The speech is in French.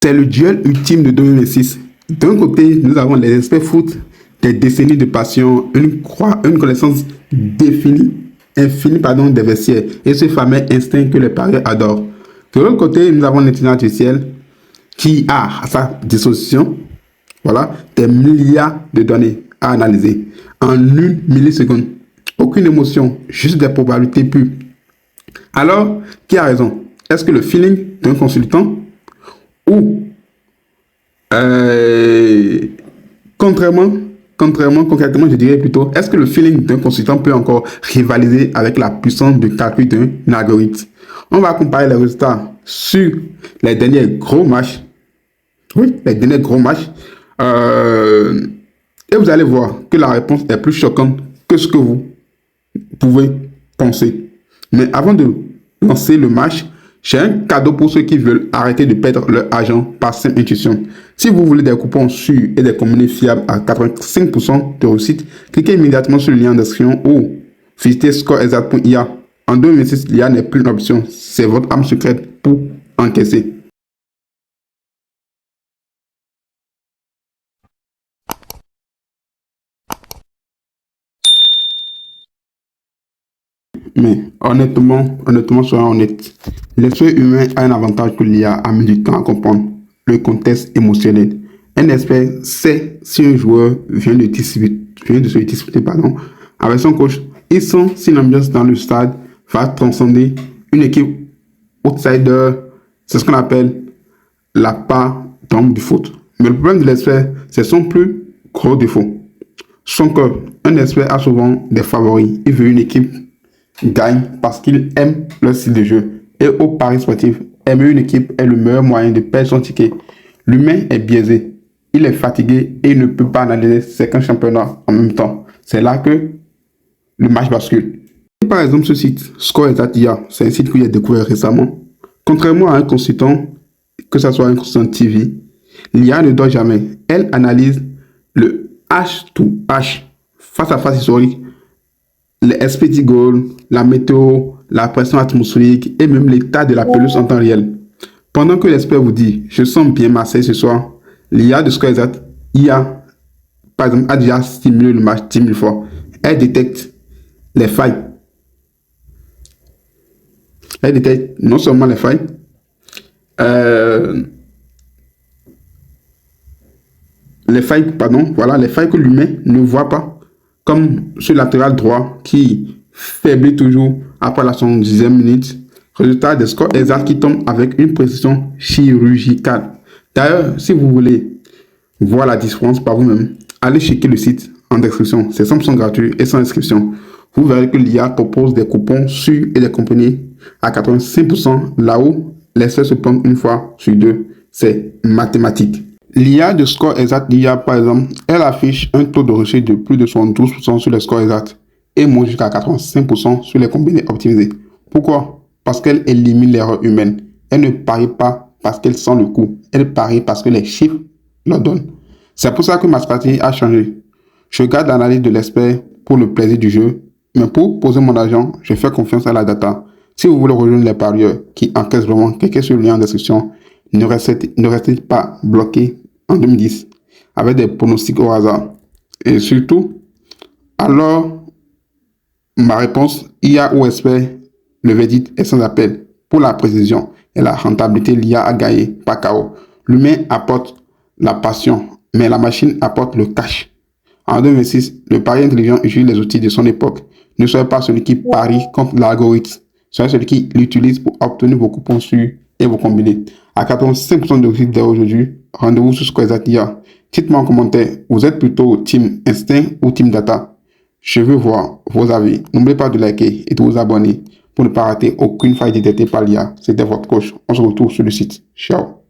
C'est le duel ultime de 2006. D'un côté, nous avons les experts foot, des décennies de passion, une connaissance infinie des vestiaires et ce fameux instinct que les parieurs adorent. De l'autre côté, nous avons l'intelligence artificielle qui a à sa disposition des milliards de données à analyser en 1 milliseconde. Aucune émotion, juste des probabilités pures. Alors, qui a raison? Est-ce que le feeling d'un consultant ou concrètement, je dirais plutôt, est-ce que le feeling d'un consultant peut encore rivaliser avec la puissance de calcul d'un algorithme? On va comparer les résultats sur les derniers gros matchs. Oui, les derniers gros matchs. Et vous allez voir que la réponse est plus choquante que ce que vous pouvez penser. Mais avant de lancer le match, j'ai un cadeau pour ceux qui veulent arrêter de perdre leur argent par simple intuition. Si vous voulez des coupons sûrs et des combinés fiables à 85% de réussite, cliquez immédiatement sur le lien en description ou visitez scoreexact.ia. En 2026, l'IA n'est plus une option, c'est votre arme secrète pour encaisser. Mais honnêtement, soyons honnêtes. L'esprit humain a un avantage que l'IA a mis du temps à comprendre, le contexte émotionnel. Un expert sait si un joueur vient de se disputer avec son coach et sent si l'ambiance dans le stade va transcender une équipe outsider. C'est ce qu'on appelle la part d'ombre du foot. Mais le problème de l'expert, c'est son plus gros défaut. Son cœur. Un expert a souvent des favoris. Il veut une équipe gagne parce qu'il aime leur style de jeu. Et au pari sportif, aimer une équipe est le meilleur moyen de perdre son ticket. L'humain est biaisé. Il est fatigué et il ne peut pas analyser certains championnats en même temps. C'est là que le match bascule. Par exemple, ce site, scoreexact.ia, c'est un site que j'ai découvert récemment. Contrairement à un consultant, que ce soit un consultant TV, l'IA ne dort jamais. Elle analyse le H2H, face à face historique, les expected goals, la météo, la pression atmosphérique et même l'état de la pelouse en temps réel. Pendant que l'expert vous dit « Je sens bien Marseille ce soir », l'IA de scoreexact, par exemple, a déjà stimulé le match 10 000 fois. Elle détecte les failles. Elle détecte non seulement les failles, les failles que l'humain ne voit pas, comme ce latéral droit qui faiblit toujours après la 70e minute. Résultat des scores exacts qui tombent avec une précision chirurgicale. D'ailleurs, si vous voulez voir la différence par vous-même, allez checker le site en description. C'est 100% gratuit et sans inscription. Vous verrez que l'IA propose des coupons sûrs et des compagnies à 85%, là où l'essai se plante une fois sur deux. C'est mathématique. L'IA de scoreexact, par exemple, elle affiche un taux de réussite de plus de 72% sur les scores exacts et monte jusqu'à 85% sur les combinés optimisés. Pourquoi? Parce qu'elle élimine l'erreur humaine. Elle ne parie pas parce qu'elle sent le coup. Elle parie parce que les chiffres leur donnent. C'est pour ça que ma stratégie a changé. Je garde l'analyse de l'expert pour le plaisir du jeu, mais pour poser mon argent, je fais confiance à la data. Si vous voulez rejoindre les parieurs qui encaissent vraiment, cliquez sur le lien en description. Ne restez pas bloqué en 2010 avec des pronostics au hasard. Et surtout, alors, ma réponse, IA ou expert, le verdict est sans appel. Pour la précision et la rentabilité, l'IA a gagné, pas KO. L'humain apporte la passion, mais la machine apporte le cash. En 2006, le pari intelligent utilise les outils de son époque. Ne soyez pas celui qui parie contre l'algorithme. Soyez celui qui l'utilise pour obtenir vos coupons sûrs et vos combinés. À 85% de réussite dès aujourd'hui, rendez-vous sur scoreexact.ia. Dites-moi en commentaire, vous êtes plutôt team instinct ou team data? Je veux voir vos avis. N'oubliez pas de liker et de vous abonner pour ne pas rater aucune faille détectée par l'IA. C'était votre coach. On se retrouve sur le site. Ciao.